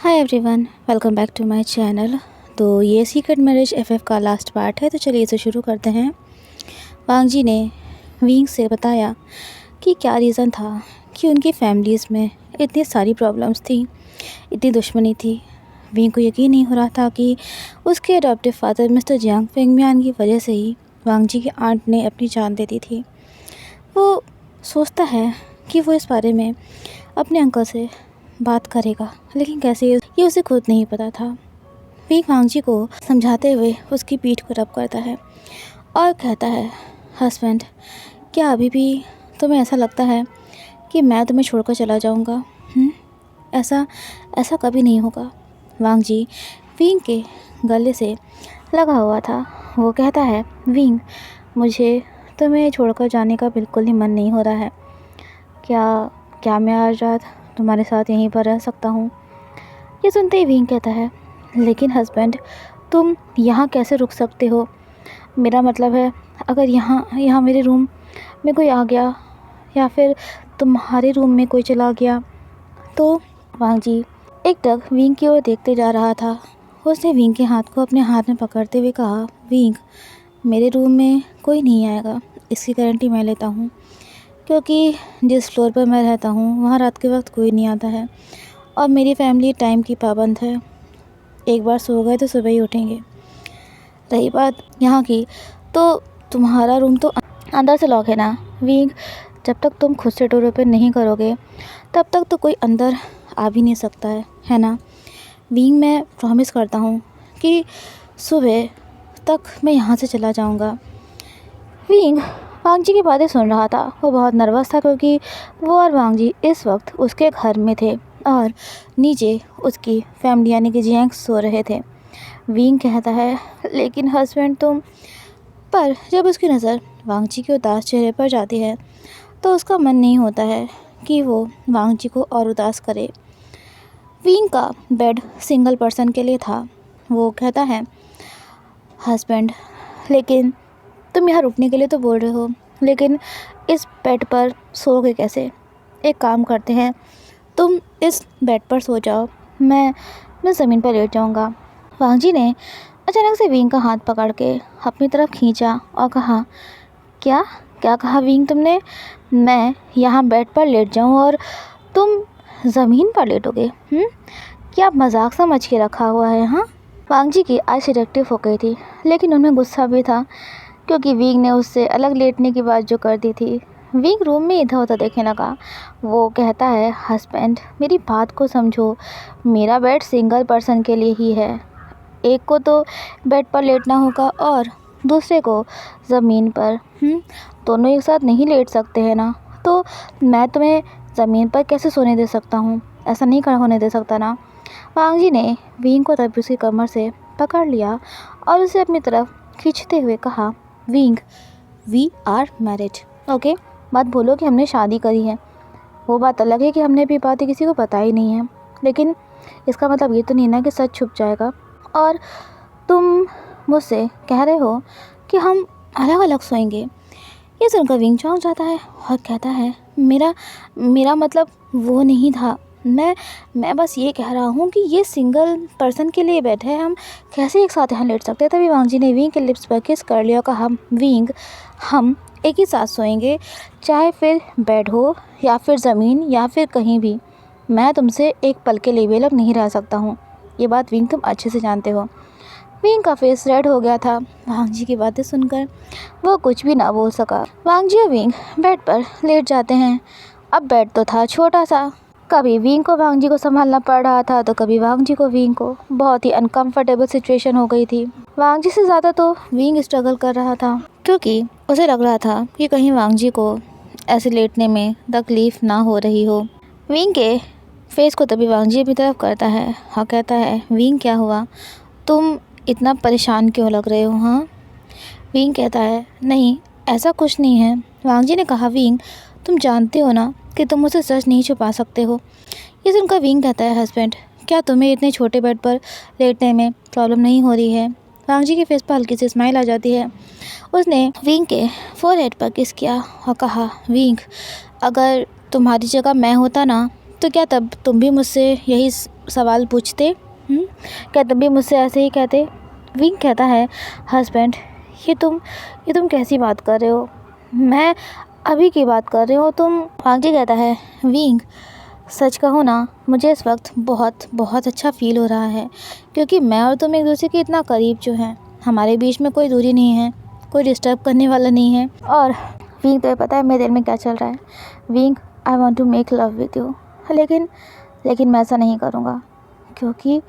Hi everyone, welcome back to my channel. तो ये secret marriage FF का last part है, तो चलिए इसे शुरू करते हैं। वांग जी ने विंग से बताया कि क्या रीज़न था कि उनकी फैमिलीज़ में इतनी सारी प्रॉब्लम्स थी, इतनी दुश्मनी थी। विंग को यकीन नहीं हो रहा था कि उसके adoptive father mister Jiang Fengmian की वजह से ही वांग जी की आंट ने अपनी जान दे दी थी। वो सोचता है कि वो इस बारे में अपने अंकल से बात करेगा, लेकिन कैसे ये उसे खुद नहीं पता था। विंग वांग जी को समझाते हुए उसकी पीठ को रब करता है और कहता है, हस्बैंड, क्या अभी भी तुम्हें ऐसा लगता है कि मैं तुम्हें छोड़कर चला जाऊंगा? ऐसा ऐसा कभी नहीं होगा। वांग जी विंग के गले से लगा हुआ था। वो कहता है, विंग, मुझे तुम्हें छोड़कर जाने का बिल्कुल ही मन नहीं हो रहा है। क्या क्या मैं आज रात तुम्हारे साथ यहीं पर रह सकता हूँ? ये सुनते ही विंग कहता है, लेकिन हस्बैंड, तुम यहाँ कैसे रुक सकते हो? मेरा मतलब है, अगर यहाँ मेरे रूम में कोई आ गया या फिर तुम्हारे रूम में कोई चला गया तो? वांग जी एकटक विंग की ओर देखते जा रहा था। उसने विंग के हाथ को अपने हाथ में पकड़ते हुए कहा, विंग, मेरे रूम में कोई नहीं आएगा, इसकी गारंटी मैं लेता हूँ, क्योंकि जिस फ्लोर पर मैं रहता हूँ वहाँ रात के वक्त कोई नहीं आता है और मेरी फैमिली टाइम की पाबंद है। एक बार सो गए तो सुबह ही उठेंगे। रही बात यहाँ की, तो तुम्हारा रूम तो अंदर से लॉक है ना विंग। जब तक तुम खुद से डोर ओपन नहीं करोगे तब तक तो कोई अंदर आ भी नहीं सकता है ना विंग। मैं प्रॉमिस करता हूँ कि सुबह तक मैं यहाँ से चला जाऊँगा। विंग वांग जी की बातें सुन रहा था। वो बहुत नर्वस था क्योंकि वो और वांग जी इस वक्त उसके घर में थे और नीचे उसकी फैमिली यानी कि जियांग सो रहे थे। विंग कहता है, लेकिन हस्बैंड तुम। पर जब उसकी नज़र वांग जी के उदास चेहरे पर जाती है तो उसका मन नहीं होता है कि वो वांग जी को और उदास करे। विंग का बेड सिंगल पर्सन के लिए था। वो कहता है, हस्बैंड, लेकिन तुम यहाँ रुकने के लिए तो बोल रहे हो, लेकिन इस बेड पर सोओगे कैसे? एक काम करते हैं, तुम इस बेड पर सो जाओ, मैं ज़मीन पर लेट जाऊँगा। वांग जी ने अचानक से विंग का हाथ पकड़ के अपनी तरफ खींचा और कहा, क्या क्या कहा विंग तुमने? मैं यहाँ बेड पर लेट जाऊँ और तुम ज़मीन पर लेटोगे? क्या मजाक समझ के रखा हुआ है? हाँ। वांग जी की आज सिलेक्टिव हो गई थी, लेकिन उनमें गुस्सा भी था क्योंकि विंग ने उससे अलग लेटने की बात जो कर दी थी। विंग रूम में इधर उधर देखने लगा। वो कहता है, हस्बैंड, मेरी बात को समझो, मेरा बेड सिंगल पर्सन के लिए ही है। एक को तो बेड पर लेटना होगा और दूसरे को ज़मीन पर। दोनों एक साथ नहीं लेट सकते हैं ना, तो मैं तुम्हें ज़मीन पर कैसे सोने दे सकता हूँ? ऐसा नहीं कर होने दे सकता ना। वांग जी ने विंग को तब उसकी कमर से पकड़ लिया और उसे अपनी तरफ खींचते हुए कहा, Wing, we are married, okay? मत भूलो कि हमने शादी करी है। वो बात अलग है कि हमने अभी बातें किसी को बताई नहीं है, लेकिन इसका मतलब ये तो नहीं ना कि सच छुप जाएगा और तुम मुझसे कह रहे हो कि हम अलग अलग सोएंगे। ये सुनकर विंग चौंक जाता है और कहता है, मेरा मतलब वो नहीं था। मैं बस ये कह रहा हूँ कि ये सिंगल पर्सन के लिए बेड है, हम कैसे एक साथ यहाँ लेट सकते हैं? तभी वांग जी ने विंग के लिप्स पर किस कर लिया और कहा, विंग, हम एक ही साथ सोएंगे, चाहे फिर बेड हो या फिर ज़मीन या फिर कहीं भी। मैं तुमसे एक पल के लिए भी अलग नहीं रह सकता हूँ। ये बात विंग तुम अच्छे से जानते हो। विंग का फेस रेड हो गया था वांग जी की बातें सुनकर। वो कुछ भी ना बोल सका। वांग जी और विंग बेड पर लेट जाते हैं। अब बेड तो था छोटा सा, कभी विंग को वांग जी को संभालना पड़ रहा था तो कभी वांग जी को विंग को। बहुत ही अनकंफर्टेबल सिचुएशन हो गई थी। वांग जी से ज़्यादा तो विंग स्ट्रगल कर रहा था क्योंकि उसे लग रहा था कि कहीं वांग जी को ऐसे लेटने में तकलीफ ना हो रही हो। विंग के फेस को तभी वांग जी अपनी तरफ करता है और कहता है, विंग, क्या हुआ? तुम इतना परेशान क्यों लग रहे हो? हाँ। विंग कहता है, नहीं, ऐसा कुछ नहीं है। वांग जी ने कहा, विंग, तुम जानते हो ना कि तुम मुझसे सच नहीं छुपा सकते हो। ये सुनकर विंग कहता है, हस्बैंड, क्या तुम्हें इतने छोटे बेड पर लेटने में प्रॉब्लम नहीं हो रही है? वांग जी के फेस पर हल्की सी स्माइल आ जाती है। उसने विंग के फोरहेड पर किस किया और कहा, विंग, अगर तुम्हारी जगह मैं होता ना तो क्या तब तुम भी मुझसे यही सवाल पूछते? क्या तुम भी मुझसे ऐसे ही कहते? विंग कहता है, हस्बैंड ये तुम कैसी बात कर रहे हो? मैं अभी की बात कर रही हूँ। तुम वांग जी कहता है, विंग सच कहूँ ना, मुझे इस वक्त बहुत बहुत अच्छा फील हो रहा है, क्योंकि मैं और तुम एक दूसरे के इतना करीब जो हैं, हमारे बीच में कोई दूरी नहीं है, कोई डिस्टर्ब करने वाला नहीं है। और विंग, तो पता है मेरे दिल में क्या चल रहा है? Wing, I want to make love with you, लेकिन मैं ऐसा नहीं करूँगा, क्योंकि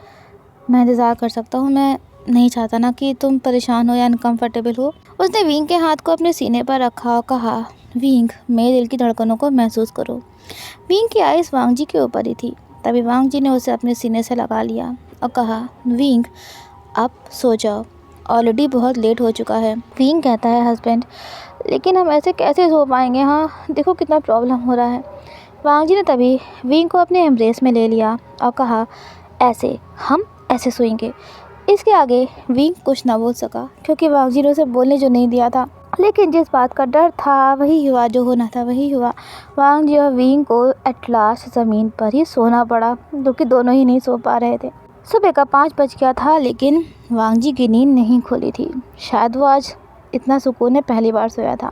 मैं इंतज़ार कर सकता हूँ। मैं नहीं चाहता ना कि तुम परेशान हो या अनकम्फर्टेबल हो। उसने विंग के हाथ को अपने सीने पर रखा और कहा, विंग, मेरे दिल की धड़कनों को महसूस करो। विंग की आइज़ वांग जी के ऊपर ही थी। तभी वांग जी ने उसे अपने सीने से लगा लिया और कहा, विंग, अब सो जाओ, ऑलरेडी बहुत लेट हो चुका है। विंग कहता है, हस्बैंड, लेकिन हम ऐसे कैसे सो पाएंगे? हाँ, देखो कितना प्रॉब्लम हो रहा है। वांग जी ने तभी विंग को अपने एम्ब्रेस में ले लिया और कहा, हम ऐसे सोएंगे। इसके आगे विंग कुछ ना बोल सका, क्योंकि वांग जी ने उसे बोलने जो नहीं दिया था। लेकिन जिस बात का डर था वही हुआ, जो होना था वही हुआ। वांग जी और विंग को एट लास्ट ज़मीन पर ही सोना पड़ा, क्योंकि दोनों ही नहीं सो पा रहे थे। सुबह का 5 बज गया था, लेकिन वांग जी की नींद नहीं खुली थी। शायद वो आज इतना सुकून में पहली बार सोया था।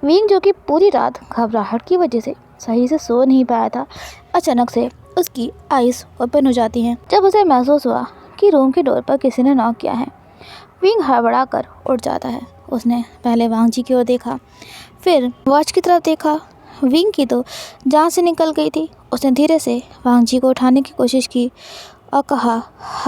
विंग, जो कि पूरी रात घबराहट की वजह से सही से सो नहीं पाया था, अचानक से उसकी आइज़ ओपन हो जाती हैं, जब उसे महसूस हुआ कि रूम की डोर पर किसी ने नॉक किया है। विंग हड़बड़ा कर उठ जाता है। उसने पहले वांग जी की ओर देखा, फिर वॉच की तरफ देखा। विंग की तो जान से निकल गई थी। उसने धीरे से वांग जी को उठाने की कोशिश की और कहा,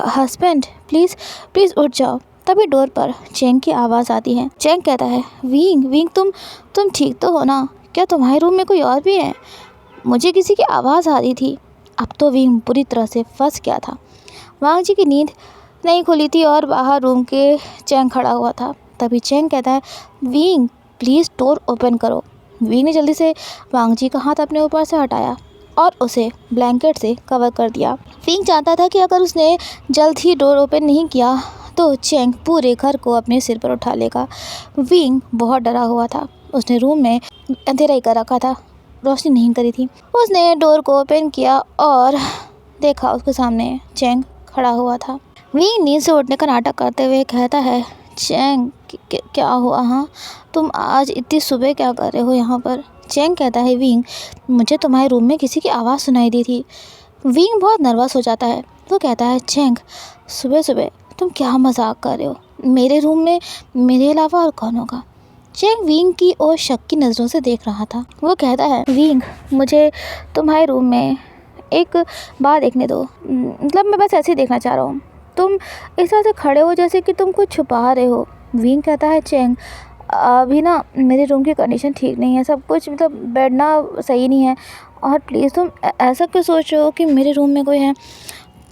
हस्बैंड, प्लीज़ उठ जाओ। तभी डोर पर चेंग की आवाज़ आती है। चेंग कहता है, विंग, तुम ठीक तो हो ना? क्या तुम्हारे रूम में कोई और भी है? मुझे किसी की आवाज़ आ रही थी। अब तो विंग पूरी तरह से फंस गया था। वांग जी की नींद नहीं खुली थी और बाहर रूम के चेंग खड़ा हुआ था। तभी चेंग कहता है, विंग, प्लीज़ डोर ओपन करो। विंग ने जल्दी से वांग जी का हाथ अपने ऊपर से हटाया और उसे ब्लैंकेट से कवर कर दिया। विंग चाहता था कि अगर उसने जल्द ही डोर ओपन नहीं किया तो चेंग पूरे घर को अपने सिर पर उठा लेगा। विंग बहुत डरा हुआ था। उसने रूम में अंधेरा ही कर रखा था, रोशनी नहीं करी थी। उसने डोर को ओपन किया और देखा उसके सामने चेंग खड़ा हुआ था। विंग नींद से उठने का नाटक करते हुए कहता है, चेंग, क्या हुआ? हाँ, तुम आज इतनी सुबह क्या कर रहे हो यहाँ पर? चेंग कहता है, विंग, मुझे तुम्हारे रूम में किसी की आवाज़ सुनाई दी थी। विंग बहुत नर्वस हो जाता है। वो कहता है, चेंग, सुबह सुबह तुम क्या मजाक कर रहे हो? मेरे रूम में मेरे अलावा और कौन होगा? चेंग विंग की ओर शक की नज़रों से देख रहा था। वो कहता है, विंग, मुझे तुम्हारे रूम में एक बात देखने दो। मतलब मैं बस ऐसे ही देखना चाह रहा हूँ। तुम इस तरह से खड़े हो जैसे कि तुम कुछ छुपा रहे हो। विंग कहता है, चेंग, अभी ना मेरे रूम की कंडीशन ठीक नहीं है, सब कुछ मतलब बेड ना सही नहीं है, और प्लीज़ तुम ऐसा क्यों सोच रहे हो कि मेरे रूम में कोई है?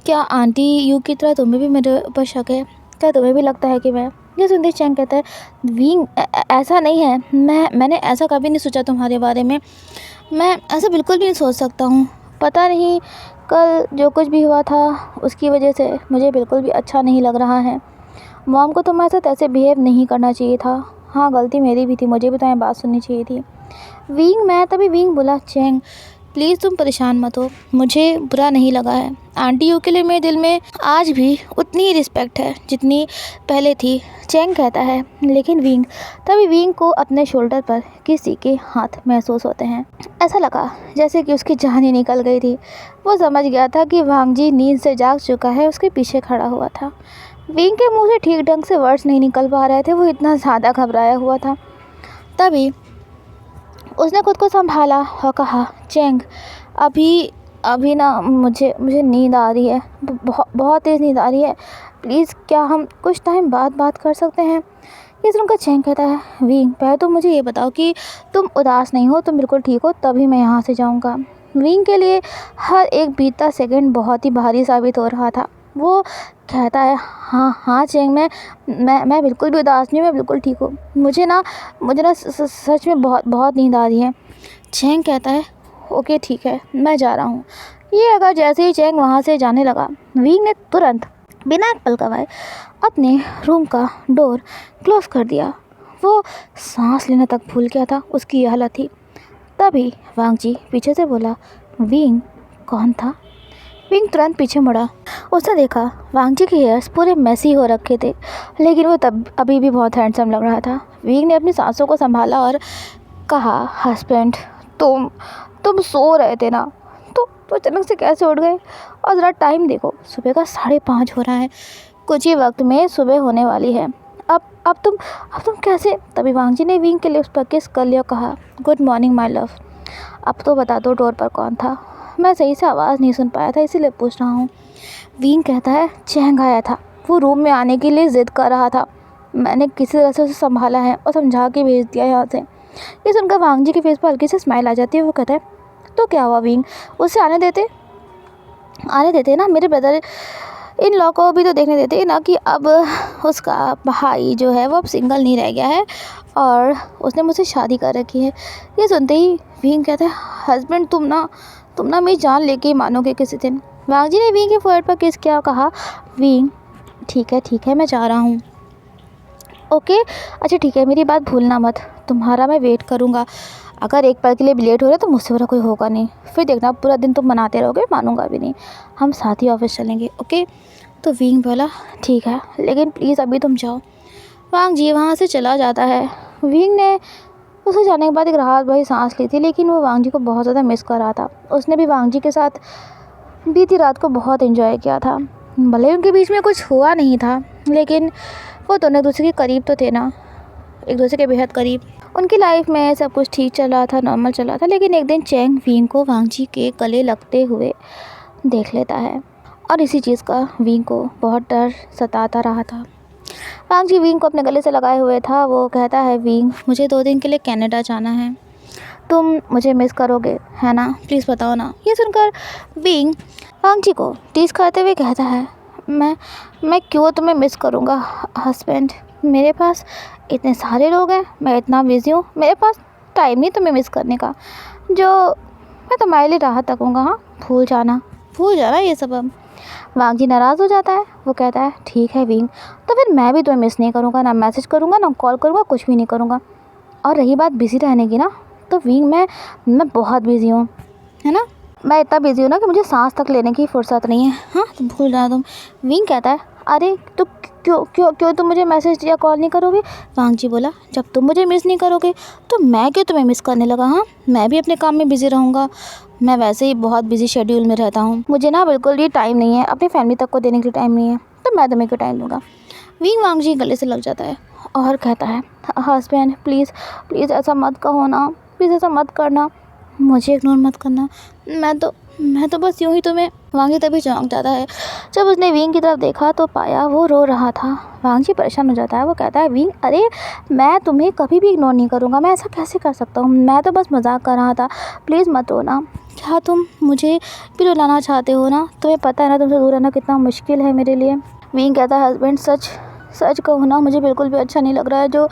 क्या आंटी यू की तरह तुम्हें भी मेरे ऊपर शक है? क्या तुम्हें भी लगता है कि मैं? ये सुनते चेंग कहता है, विंग, ऐसा नहीं है, मैंने ऐसा कभी नहीं सोचा तुम्हारे बारे में। मैं ऐसा बिल्कुल भी नहीं सोच सकता हूँ। पता नहीं, कल जो कुछ भी हुआ था उसकी वजह से मुझे बिल्कुल भी अच्छा नहीं लग रहा है। मॉम को तुम्हारे साथ ऐसे बिहेव नहीं करना चाहिए था। हाँ, गलती मेरी भी थी, मुझे भी तुम्हारी बात सुननी चाहिए थी। तभी विंग बोला, चेंग, प्लीज़ तुम परेशान मत हो, मुझे बुरा नहीं लगा है। आंटी यू के लिए मेरे दिल में आज भी उतनी ही रिस्पेक्ट है जितनी पहले थी। चेंग कहता है, लेकिन तभी विंग को अपने शोल्डर पर किसी के हाथ महसूस होते हैं। ऐसा लगा जैसे कि उसकी जान ही निकल गई थी। वो समझ गया था कि वांग जी नींद से जाग चुका है, उसके पीछे खड़ा हुआ था। विंग के मुंह से ठीक ढंग से वर्ड्स नहीं निकल पा रहे थे, वो इतना ज़्यादा घबराया हुआ था। तभी उसने खुद को संभाला और कहा, चेंग, अभी ना मुझे नींद आ रही है, बहुत तेज़ नींद आ रही है। प्लीज़ क्या हम कुछ टाइम बाद बात कर सकते हैं? ये सुनकर चेंग कहता है, विंग, पहले तो मुझे ये बताओ कि तुम उदास नहीं हो, तुम बिल्कुल ठीक हो, तभी मैं यहाँ से जाऊँगा। विंग के लिए हर एक बीतता सेकंड बहुत ही भारी साबित हो रहा था। वो कहता है, हाँ चेंग, मैं बिल्कुल भी उदास नहीं हूँ, मैं बिल्कुल ठीक हूँ। मुझे ना सच में बहुत नींद आ रही है। चेंग कहता है, ओके ठीक है, मैं जा रहा हूँ। ये अगर जैसे ही चेंग वहाँ से जाने लगा, विंग ने तुरंत बिना एक पल गवाए अपने रूम का डोर क्लोज कर दिया। वो सांस लेना तक भूल गया था, उसकी यह हालत थी। तभी वांग जी पीछे से बोला, विंग, कौन था? विंग तुरंत पीछे मुड़ा। उसने देखा वांग जी के हेयर्स पूरे मेसी हो रखे थे, लेकिन वो तब अभी भी बहुत हैंडसम लग रहा था। विंग ने अपनी सांसों को संभाला और कहा, हस्बैंड तुम सो रहे थे ना, तो अचानक से कैसे उठ गए? और ज़रा टाइम देखो, सुबह का 5:30 हो रहा है। कुछ ही वक्त में सुबह होने वाली है। अब तुम कैसे? तभी वांग जी ने विंग के लिप्स पर किस कर लिया और कहा, गुड मॉर्निंग माय लव। अब तो बता दो डोर पर कौन था? मैं सही से आवाज़ नहीं सुन पाया था, इसीलिए पूछ रहा हूँ। विंग कहता है, चैंग आया था। वो रूम में आने के लिए ज़िद कर रहा था। मैंने किसी तरह से उसे संभाला है और समझा के भेज दिया यहाँ से। ये सुनकर वांग जी के फेस पर हल्की सी स्माइल आ जाती है। वो कहता है, तो क्या हुआ विंग, उसे आने देते ना। मेरे ब्रदर इन लॉ को भी तो देखने देते ना कि अब उसका भाई जो है वो अब सिंगल नहीं रह गया है और उसने मुझसे शादी कर रखी है। ये सुनते ही विंग कहता है, हस्बैंड तुम ना मेरी जान लेके ही मानोगे किसी दिन। वांग जी ने विंग के फोrehead पर किस किया और कहा, विंग ठीक है मैं जा रहा हूँ। ओके अच्छा ठीक है, मेरी बात भूलना मत, तुम्हारा मैं वेट करूँगा। अगर एक पल के लिए भी लेट हो रहा है तो मुझसे बुरा कोई होगा नहीं। फिर देखना पूरा दिन तुम मनाते रहोगे, मानूंगा भी नहीं। हम साथ ही ऑफिस चलेंगे, ओके? तो विंग बोला, ठीक है, लेकिन प्लीज़ अभी तुम जाओ। वांग जी वहाँ से चला जाता है। विंग ने उसके जाने के बाद एक राहत भरी सांस ली थी, लेकिन वो वांग जी को बहुत ज़्यादा मिस कर रहा था। उसने भी वांग जी के साथ बीती रात को बहुत एंजॉय किया था। भले ही उनके बीच में कुछ हुआ नहीं था, लेकिन वो दोनों एक दूसरे के करीब तो थे ना, एक दूसरे के बेहद करीब। उनकी लाइफ में सब कुछ ठीक चल रहा था, नॉर्मल चल रहा था, लेकिन एक दिन चैंग विंग को वांग जी के गले लगते हुए देख लेता है और इसी चीज़ का विंग को बहुत डर सताता रहा था। वांग जी विंग को अपने गले से लगाए हुए था। वो कहता है, विंग मुझे 2 दिन के लिए कनाडा जाना है, तुम मुझे मिस करोगे है ना? प्लीज़ बताओ ना। ये सुनकर विंग वांग जी को टीज़ करते हुए कहता है, मैं क्यों तुम्हें मिस करूँगा हस्बैंड, मेरे पास इतने सारे लोग हैं, मैं इतना बिज़ी हूँ, मेरे पास टाइम नहीं तुम्हें मिस करने का। जो मैं तुम्हारे लिए राहत रखूँगा, हाँ भूल जाना ये सब। अब वांग जी नाराज़ हो जाता है। वो कहता है, ठीक है विंग, तो फिर मैं भी तुम्हें मिस नहीं करूँगा, ना मैसेज करूँगा ना कॉल करूँगा, कुछ भी नहीं करूँगा। और रही बात बिज़ी रहने की ना, तो विंग मैं बहुत बिज़ी हूँ, है ना? मैं इतना बिज़ी हूँ ना कि मुझे सांस तक लेने की फुर्सत नहीं है। हाँ तुम भूल जाना तुम। विंग कहता है, अरे तो क्यों तुम मुझे मैसेज या कॉल नहीं करोगे? वांग जी बोला, जब तुम मुझे मिस नहीं करोगे तो मैं क्यों तुम्हें मिस करने लगा? हाँ मैं भी अपने काम में बिज़ी रहूँगा, मैं वैसे ही बहुत बिज़ी शेड्यूल में रहता हूँ, मुझे ना बिल्कुल भी टाइम नहीं है, अपनी फैमिली तक को देने के लिए टाइम नहीं है, तो मैं तुम्हें क्यों टाइम दूँगा। विंग वांग जी गले से लग जाता है और कहता है, हस्बैंड प्लीज़ ऐसा मत कहो ना, प्लीज़ ऐसा मत करना, मुझे इग्नोर मत करना, मैं तो बस यूँ ही तुम्हें। वांग जी तभी चौंक जाता है। जब उसने विंग की तरफ देखा तो पाया वो रो रहा था। वांग जी परेशान हो जाता है। वो कहता है, विंग अरे मैं तुम्हें कभी भी इग्नोर नहीं करूँगा, मैं ऐसा कैसे कर सकता हूँ, मैं तो बस मजाक कर रहा था, प्लीज़ मत रोना। क्या तुम मुझे भी रुलाना चाहते हो ना? तुम्हें पता है ना तुमसे दूर रहना कितना मुश्किल है मेरे लिए। विंग कहता है, हस्बैंड सच कहूँ ना, मुझे बिल्कुल भी अच्छा नहीं लग रहा है जो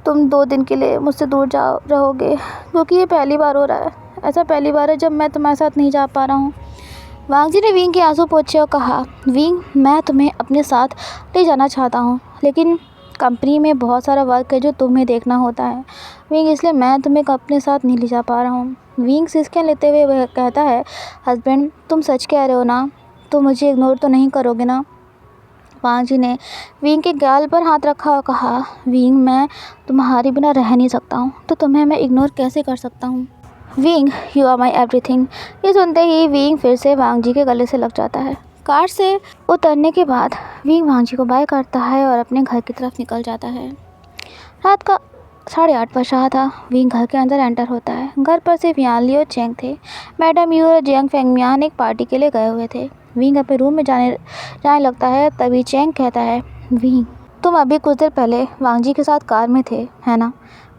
तुम 2 दिन के लिए मुझसे दूर रहोगे, क्योंकि ये पहली बार हो रहा है, ऐसा पहली बार है जब मैं तुम्हारे साथ नहीं जा पा रहा हूँ। वांग जी ने विंग के आंसू पोंछे और कहा, विंग मैं तुम्हें अपने साथ ले जाना चाहता हूँ, लेकिन कंपनी में बहुत सारा वर्क है जो तुम्हें देखना होता है विंग, इसलिए मैं तुम्हें अपने साथ नहीं ले जा पा रहा हूँ। विंग सिसकियाँ लेते हुए वह कहता है, हस्बैंड तुम सच कह रहे हो ना, तुम मुझे इग्नोर तो नहीं करोगे ना? वांग जी ने विंग के गाल पर हाथ रखा और कहा, विंग मैं तुम्हारे बिना रह नहीं सकता हूँ, तो तुम्हें मैं इग्नोर कैसे कर सकता हूँ? Wing you are my everything. ये सुनते ही विंग फिर से वांग जी के गले से लग जाता है। कार से उतरने के बाद विंग वांग जी को बाय करता है और अपने घर की तरफ निकल जाता है। रात का 8:30 बज रहा था। विंग घर के अंदर एंटर होता है। घर पर सिर्फ यानली और चैंग थे। मैडम यू और जियांग फेंगमियान एक पार्टी के लिए गए हुए थे। विंग अपने रूम में जाने लगता है, तभी चैंग कहता है, विंग तुम अभी कुछ देर पहले वांग जी के साथ कार में थे, है ना?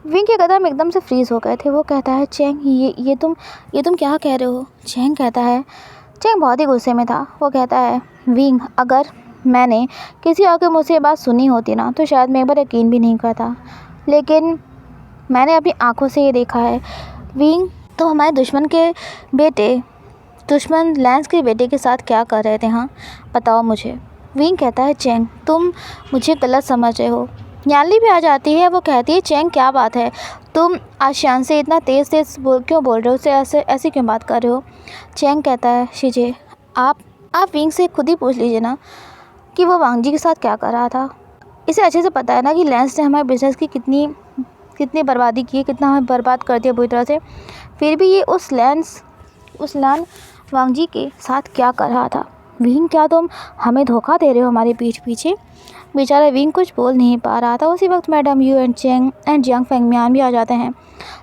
विंग के कदम एकदम से फ्रीज हो गए थे। वो कहता है, चैंग ये तुम क्या कह रहे हो? चैंग कहता है, चैंग बहुत ही गुस्से में था। वो कहता है, विंग अगर मैंने किसी और के मुँह से ये बात सुनी होती ना तो शायद मैं एक बार यकीन भी नहीं करता, लेकिन मैंने अपनी आंखों से ये देखा है। विंग तो हमारे दुश्मन लैंस के बेटे के साथ क्या कर रहे थे? हाँ बताओ मुझे। विंग कहता है, चैंग तुम मुझे गलत समझ रहे हो। यानली भी आ जाती है। वो कहती है, चैंग क्या बात है, तुम आशियान से इतना तेज़ क्यों बोल रहे हो, उससे ऐसे क्यों बात कर रहे हो? चैंग कहता है, शिजे आप आप विंग से खुद ही पूछ लीजिए ना कि वो वांग जी के साथ क्या कर रहा था। इसे अच्छे से पता है ना कि लेंस ने हमारे बिज़नेस की कितनी बर्बादी की है, कितना हमें बर्बाद कर दिया बुरी तरह से। फिर भी ये उस लान वांग जी के साथ क्या कर रहा था। विंग, क्या तुम हमें धोखा दे रहे हो हमारे पीठ पीछे? बेचारा विंग कुछ बोल नहीं पा रहा था। उसी वक्त madam Yu and Cheng and Jiang Fengmian भी आ जाते हैं।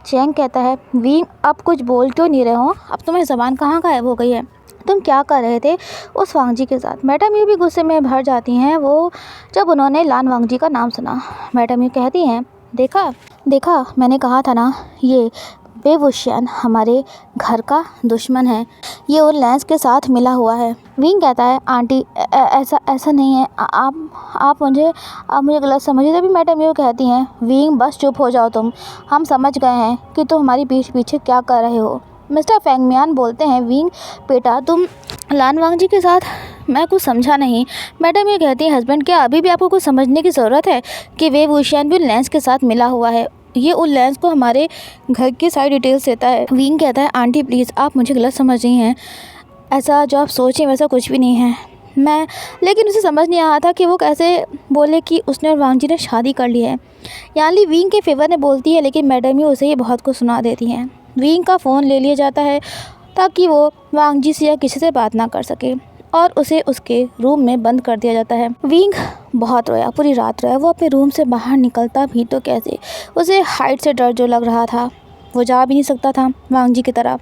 चेंग कहता है, विंग अब कुछ बोल क्यों नहीं रहे हो? अब तुम्हारी ज़बान कहाँ गायब हो गई है? तुम क्या कर रहे थे उस वांग जी के साथ? मैडम यू भी गुस्से में भर जाती हैं वो जब उन्होंने लान वांग जी का नाम सुना। मैडम यू कहती हैं, देखा मैंने कहा था ना, ये बेवुशियन हमारे घर का दुश्मन है। ये उन लेंस के साथ मिला हुआ है। विंग कहता है, आंटी ऐसा नहीं है, आप मुझे गलत समझिए। तभी मैडम यू कहती हैं, विंग बस चुप हो जाओ तुम, हम समझ गए हैं कि तुम हमारी पीठ पीछे क्या कर रहे हो। मिस्टर फेंगमियान बोलते हैं, विंग बेटा तुम लान वांग जी के साथ, मैं कुछ समझा नहीं। मैडम ये कहती है, हस्बैंड क्या अभी भी आपको कुछ समझने की ज़रूरत है कि वे वुशियन भी लेंस के साथ मिला हुआ है। ये उन लेंस को हमारे घर की सारी डिटेल्स देता है। विंग कहता है, आंटी प्लीज़ आप मुझे गलत समझ रही हैं, ऐसा जो आप सोचें वैसा कुछ भी नहीं है। लेकिन उसे समझ नहीं आया था कि वो कैसे बोले कि उसने और वांग जी ने शादी कर ली है। यानी विंग के फेवर में बोलती है, लेकिन मैडम ही उसे ये बहुत कुछ सुना देती हैं। विंग का फ़ोन ले लिया जाता है ताकि वो वांग जी से या किसी से बात ना कर सके, और उसे उसके रूम में बंद कर दिया जाता है। विंग बहुत रोया, पूरी रात रोया। वो अपने रूम से बाहर निकलता भी तो कैसे? उसे हाइट से डर जो लग रहा था, वो जा भी नहीं सकता था वांग जी की तरह।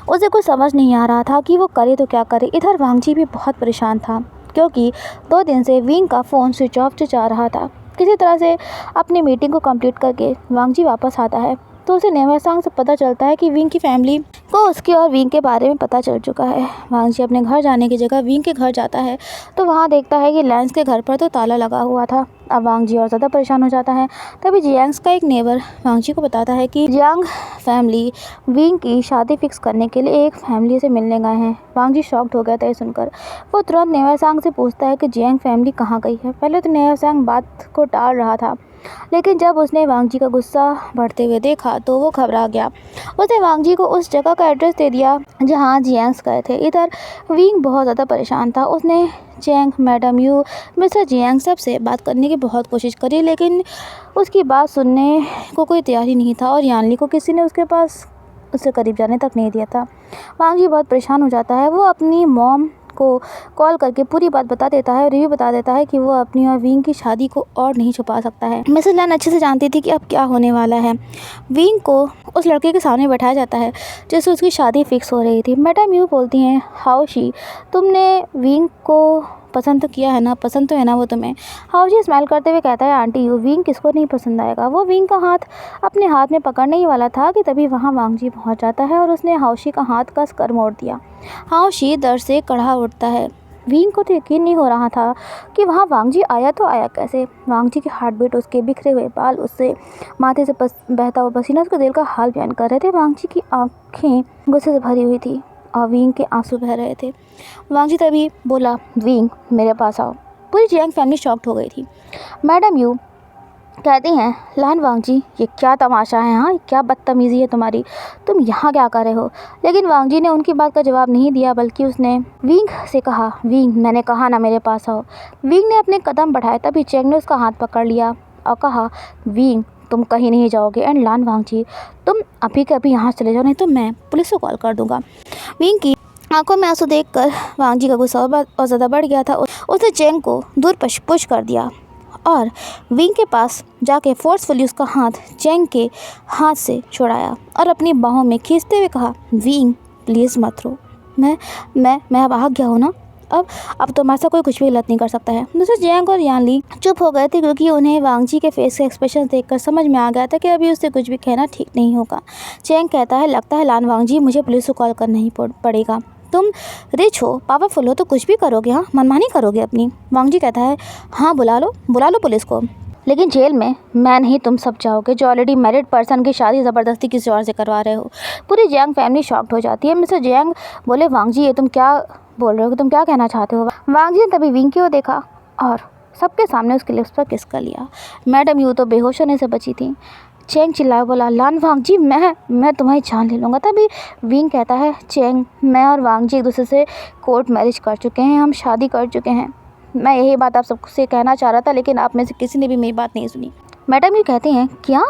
उसे कुछ समझ नहीं आ रहा था कि वो करे तो क्या करे। इधर वांग जी भी बहुत परेशान था क्योंकि 2 दिन से विंग का फ़ोन स्विच ऑफ जा रहा था। किसी तरह से अपनी मीटिंग को कंप्लीट करके वांग जी वापस आता है तो उसे नेवासांग से पता चलता है कि विंग की फैमिली को उसके और विंग के बारे में पता चल चुका है। वांग जी अपने घर जाने की जगह विंग के घर जाता है तो वहाँ देखता है कि लेंस के घर पर तो ताला लगा हुआ था। अब वांग जी और ज़्यादा परेशान हो जाता है। तभी जियांग का एक नेबर वांग जी को बताता है कि जियांग फैमिली विंग की शादी फिक्स करने के लिए एक फैमिली से मिलने गए हैं। वांग जी शॉक्ड हो गया था ये सुनकर। वो तुरंत नेवासांग से पूछता है कि जियांग फैमिली कहाँ गई है। पहले तो नेवासांग बात को टाल रहा था, लेकिन जब उसने वांग जी का गुस्सा बढ़ते हुए देखा तो वो घबरा गया। उसने वांग जी को उस जगह का एड्रेस दे दिया जहाँ जियांग्स गए थे। इधर विंग बहुत ज़्यादा परेशान था। उसने Cheng, madam Yu, mister Jiang सब से बात करने की बहुत कोशिश करी, लेकिन उसकी बात सुनने को कोई तैयार ही नहीं था और यानली को किसी ने उससे करीब जाने तक नहीं दिया था। वांग जी बहुत परेशान हो जाता है। वो अपनी मॉम को कॉल करके पूरी बात बता देता है और ये भी बता देता है कि वो अपनी और विंग की शादी को और नहीं छुपा सकता है। मिसेस लैन अच्छे से जानती थी कि अब क्या होने वाला है। विंग को उस लड़के के सामने बैठाया जाता है जिससे उसकी शादी फिक्स हो रही थी। मैडम यू बोलती हैं, हाउशी तुमने विंग को पसंद तो किया है ना, पसंद तो है ना वो तुम्हें? हाउशी स्माइल करते हुए कहता है, आंटी यू, विंग किसको नहीं पसंद आएगा। वो विंग का हाथ अपने हाथ में पकड़ने ही वाला था कि तभी वहाँ वांग जी पहुँच जाता है और उसने हाउशी का हाथ कस कर मोड़ दिया। हाउशी दर्द से कड़ा उठता है। विंग को तो यकीन नहीं हो रहा था कि वहाँ वांग जी आया तो आया कैसे। वांग जी की हार्ट बीट, उसके बिखरे हुए बाल, उससे माथे से बहता हुआ पसीना उसके दिल का हाल बयान कर रहे थे। वांग जी की आँखें गुस्से से भरी हुई थी और विंग के आंसू बह रहे थे। वांग जी तभी बोला, विंग मेरे पास आओ। पूरी जियांग फैमिली शॉक्ड हो गई थी। मैडम यू कहती हैं, लान वांग जी ये क्या तमाशा है? हाँ, क्या बदतमीज़ी है तुम्हारी, तुम यहाँ क्या कर रहे हो? लेकिन वांग जी ने उनकी बात का जवाब नहीं दिया, बल्कि उसने विंग से कहा, विंग मैंने कहा ना मेरे पास आओ। विंग ने अपने कदम बढ़ाए, तभी चेंग ने उसका हाथ पकड़ लिया और कहा, विंग तुम कहीं नहीं जाओगे, एंड लान वांग जी तुम अभी के अभी यहाँ चले जाओ, नहीं तो मैं पुलिस को कॉल कर दूँगा। विंग की आंखों में आंसू देखकर वांग जी का गुस्सा और ज़्यादा बढ़ गया था। उसने चेंग को दूर पुश कर दिया और विंग के पास जाके फोर्सफुली उसका हाथ चेंग के हाथ से छुड़ाया और अपनी बाहों में खींचते हुए कहा, विंग प्लीज़ मत रो, मैं अब आ गया हूँ ना, अब तुम्हारे साथ कोई कुछ भी गलत नहीं कर सकता है। दूसरे जियांग और यानली चुप हो गए थे क्योंकि उन्हें वांग जी के फेस के एक्सप्रेशन देखकर समझ में आ गया था कि अभी उससे कुछ भी कहना ठीक नहीं होगा। चेंग कहता है, लगता है लान वांग जी मुझे पुलिस को कॉल करना ही पड़ेगा। तुम रिच हो, पावरफुल हो तो कुछ भी करोगे, हाँ मनमानी करोगे अपनी। वांग जी कहता है, हाँ बुला लो पुलिस को, लेकिन जेल में मैं नहीं तुम सब जाओगे जो ऑलरेडी मैरिड पर्सन की शादी ज़बरदस्ती किसी और से करवा रहे हो। पूरी जियांग फैमिली शॉक्ड हो जाती है। मिस्टर जियांग बोले, वांग जी ये तुम क्या बोल रहे हो, तुम क्या कहना चाहते हो? वांग जी ने तभी विंग की ओर देखा और सबके सामने उसके लिप्स पर किस कर लिया। मैडम यू तो बेहोश होने से बची थी। चेंग चिल्लाया, बोला लान वांग जी मैं तुम्हारी जान ले लूँगा। तभी विंग कहता है, चेंग मैं और वांग जी एक दूसरे से कोर्ट मैरिज कर चुके हैं, हम शादी कर चुके हैं। मैं यही बात आप सबसे कहना चाह रहा था, लेकिन आप में से किसी ने भी मेरी बात नहीं सुनी। मैडम ये कहती हैं, क्या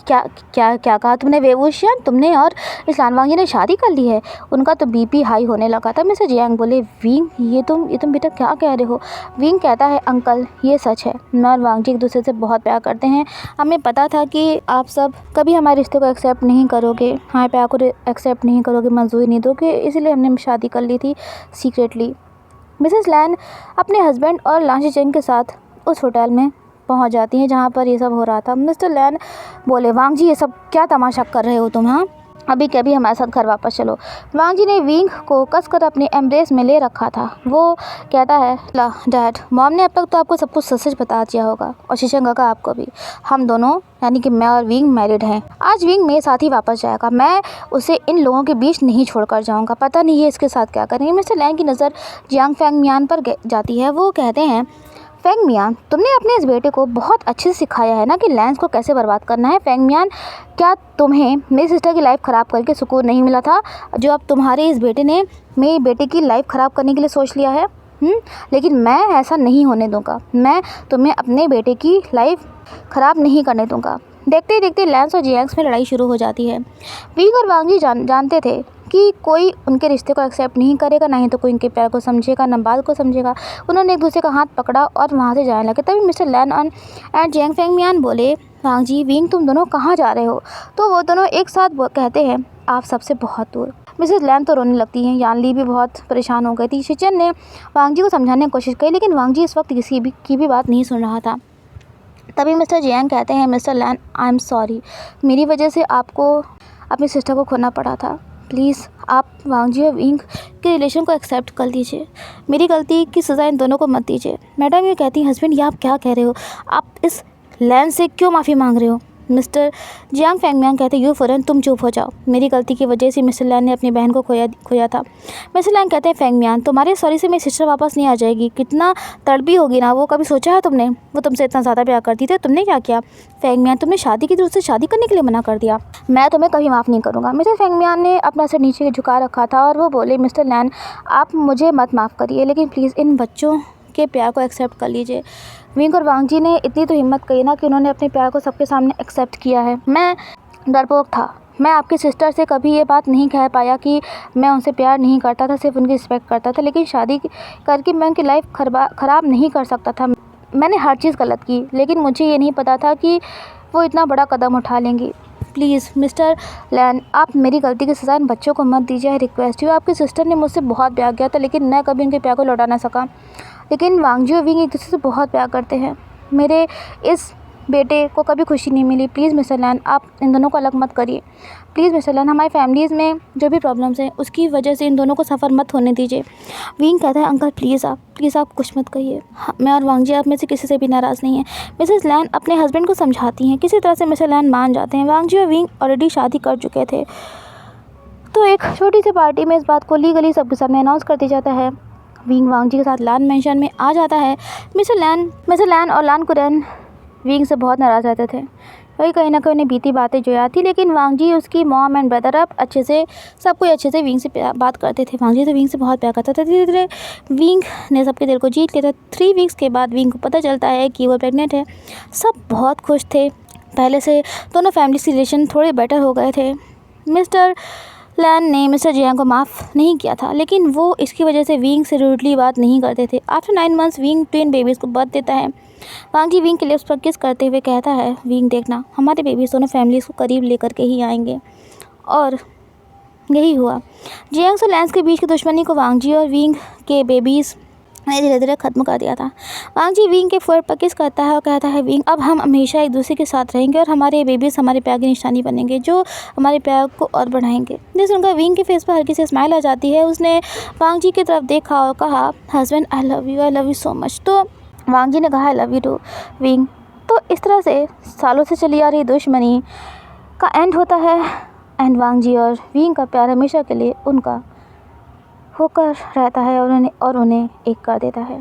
क्या क्या क्या कहा तुमने वेवूशियन, तुमने और इस लान वांग जी ने शादी कर ली है? उनका तो बीपी हाई होने लगा था। मिस्टर जियांग बोले, विंग ये तुम बेटा क्या कह रहे हो? विंग कहता है, अंकल ये सच है, मैं और वांग जी एक दूसरे से बहुत प्यार करते हैं। हमें पता था कि आप सब कभी हमारे रिश्ते को एक्सेप्ट नहीं करोगे, हमारे प्यार को एक्सेप्ट नहीं करोगे, मंजूरी नहीं दोगे, इसीलिए हमने शादी कर ली थी सीक्रेटली। मिसेस लैन अपने हस्बैंड और लांशी चेंग के साथ उस होटल में पहुंच जाती हैं जहां पर ये सब हो रहा था। मिस्टर लैन बोले, वांग जी ये सब क्या तमाशा कर रहे हो तुम? हाँ, अभी के अभी हमारे साथ घर वापस चलो। वांग जी ने विंग को कसकर अपने एम्ब्रेस में ले रखा था। वो कहता है, ला डैड, मॉम ने अब तक तो आपको सब कुछ सच सच बता दिया होगा, और शीशंगा का आपको भी। हम दोनों यानी कि मैं और विंग मैरिड हैं। आज विंग मेरे साथ ही वापस जाएगा, मैं उसे इन लोगों के बीच नहीं छोड़कर जाऊंगा। पता नहीं ये इसके साथ क्या करेंगे। मिस्टर लैन की नज़र जियांग फेंग मियान पर जाती है। वो कहते हैं, फेंग मियान, तुमने अपने इस बेटे को बहुत अच्छे से सिखाया है ना कि लैंस को कैसे बर्बाद करना है। फेंग मियान, क्या तुम्हें मेरी सिस्टर की लाइफ ख़राब करके सुकून नहीं मिला था, जो अब तुम्हारे इस बेटे ने मेरी बेटे की लाइफ ख़राब करने के लिए सोच लिया है? लेकिन मैं ऐसा नहीं होने दूंगा। मैं तुम्हें अपने बेटे की लाइफ ख़राब नहीं करने दूंगा। देखते ही देखते लैंस और जियांग्स में लड़ाई शुरू हो जाती है। विंग और वांग जी जानते थे कि कोई उनके रिश्ते को एक्सेप्ट नहीं करेगा, ना ही तो कोई उनके प्यार को समझेगा, ना बात को समझेगा। उन्होंने एक दूसरे का हाथ पकड़ा और वहाँ से जाने लगे। तभी mister Lan and Jiang Feng Mian बोले, वांग जी, विंग, तुम दोनों कहाँ जा रहे हो? तो वो दोनों एक साथ कहते हैं, आप सबसे बहुत दूर। मिसेस लैन तो रोने लगती हैं। यान ली भी बहुत परेशान हो गई थी। शिचन ने वांग जी को समझाने की कोशिश की, लेकिन वांग जी इस वक्त किसी की भी बात नहीं सुन रहा था। तभी मिस्टर जियांग कहते हैं, mister Lan, I am sorry, मेरी वजह से आपको अपनी सिस्टर को खोना पड़ा था। प्लीज़ आप वांग जी और विंग के रिलेशन को एक्सेप्ट कर लीजिए। मेरी गलती की सज़ा इन दोनों को मत दीजिए। मैडम ये कहती हैं, हस्बैंड ये आप क्या कह रहे हो? आप इस लैन से क्यों माफ़ी मांग रहे हो? मिस्टर जियांग फेंग मियान कहते, यू फौरन, तुम चुप हो जाओ। मेरी गलती की वजह से मिस्टर लैन ने अपनी बहन को खोया था। मिस्टर लैन कहते हैं, फेंग मियान, तुम्हारे सॉरी से मेरी सिस्टर वापस नहीं आ जाएगी। कितना तड़पी होगी ना वो, कभी सोचा है तुमने? वो तुमसे इतना ज़्यादा प्यार करती थी, तुमने क्या किया? फेंग मियान, तुमने शादी की, तो उससे शादी करने के लिए मना कर दिया। मैं तुम्हें कभी माफ़ नहीं करूँगा। मिस्टर फेंग मियान ने अपना सिर नीचे झुका रखा था और वो बोले, मिस्टर लैन, आप मुझे मत माफ़ करिए, लेकिन प्लीज़ इन बच्चों के प्यार को एक्सेप्ट कर लीजिए। विंग और वांग जी ने इतनी तो हिम्मत करी ना कि उन्होंने अपने प्यार को सबके सामने एक्सेप्ट किया है। मैं डरपोक था। मैं आपकी सिस्टर से कभी ये बात नहीं कह पाया कि मैं उनसे प्यार नहीं करता था, सिर्फ उनकी रिस्पेक्ट करता था। लेकिन शादी करके मैं उनकी लाइफ ख़राब नहीं कर सकता था। मैंने हर चीज़ गलत की, लेकिन मुझे ये नहीं पता था कि वो इतना बड़ा कदम उठा लेंगी। प्लीज़ मिस्टर लैन, आप मेरी गलती की सज़ा इन बच्चों को मत दीजिए। I request you. आपकी सिस्टर ने मुझसे बहुत प्यार किया था, लेकिन मैं कभी उनके प्यार को लौटा ना सका। लेकिन वांग जी और विंग एक दूसरे से बहुत प्यार करते हैं। मेरे इस बेटे को कभी खुशी नहीं मिली। प्लीज़ मिस्टर लैन, आप इन दोनों को अलग मत करिए। प्लीज़ मिस्टर लैन, हमारी फैमिलीज़ में जो भी प्रॉब्लम्स हैं उसकी वजह से इन दोनों को सफ़र मत होने दीजिए। विंग कहता है, अंकल प्लीज़ आप कुछ मत कहिए। मैं और वांग जी आप में से किसी से भी नाराज़ नहीं है। मिसेस लैन अपने हस्बैंड को समझाती हैं। किसी तरह से मिस्टर लैन मान जाते हैं। वांग जी और विंग ऑलरेडी शादी कर चुके थे। तो एक छोटी सी पार्टी में इस बात को लीगली सबके सामने अनाउंस कर दिया जाता है। विंग वांग जी के साथ लान मेंशन में आ जाता है। मिस्टर लैन और लान कुरैन विंग से बहुत नाराज़ रहते थे। वही कहीं ना कहीं उन्हें बीती बातें जो याद थी, लेकिन वांग जी, उसकी मॉम एंड ब्रदर अब सब कोई अच्छे से विंग से बात करते थे। वांग जी तो विंग से बहुत प्यार करता था। धीरे धीरे विंग ने सबके दिल को जीत लिया था। 3 वीक्स के बाद विंग को पता चलता है कि वो प्रेग्नेंट है। सब बहुत खुश थे। पहले से दोनों फैमिली के रिलेशन थोड़े बेटर हो गए थे। मिस्टर लैन ने मिस्टर जियांग को माफ़ नहीं किया था, लेकिन वो इसकी वजह से विंग से रूडली बात नहीं करते थे। After 9 months wing twin babies को बर्थ देता है। वांग जी विंग के लिप्स पर किस करते हुए कहता है, विंग देखना, हमारे बेबीज़ दोनों फैमिलीज़ को करीब लेकर के ही आएंगे। और यही हुआ। जियांग और लैंस के बीच की दुश्मनी को वांग जी और विंग के बेबीज़ ने धीरे धीरे ख़त्म कर दिया था। वांग जी विंग के फोर पर किस करता है और कहता है, विंग, अब हम हमेशा एक दूसरे के साथ रहेंगे और हमारे बेबीज़ हमारे प्यार की निशानी बनेंगे, जो हमारे प्यार को और बढ़ाएंगे। जिस उनका विंग के फेस पर हल्की सी स्माइल आ जाती है। उसने वांग जी की तरफ देखा और कहा, husband, I love you so much. तो वांग जी ने कहा, I love you too Wing. तो इस तरह से सालों से चली आ रही दुश्मनी का एंड होता है। एंड वांग जी और विंग का प्यार हमेशा के लिए उनका होकर रहता है और उन्हें एक कर देता है।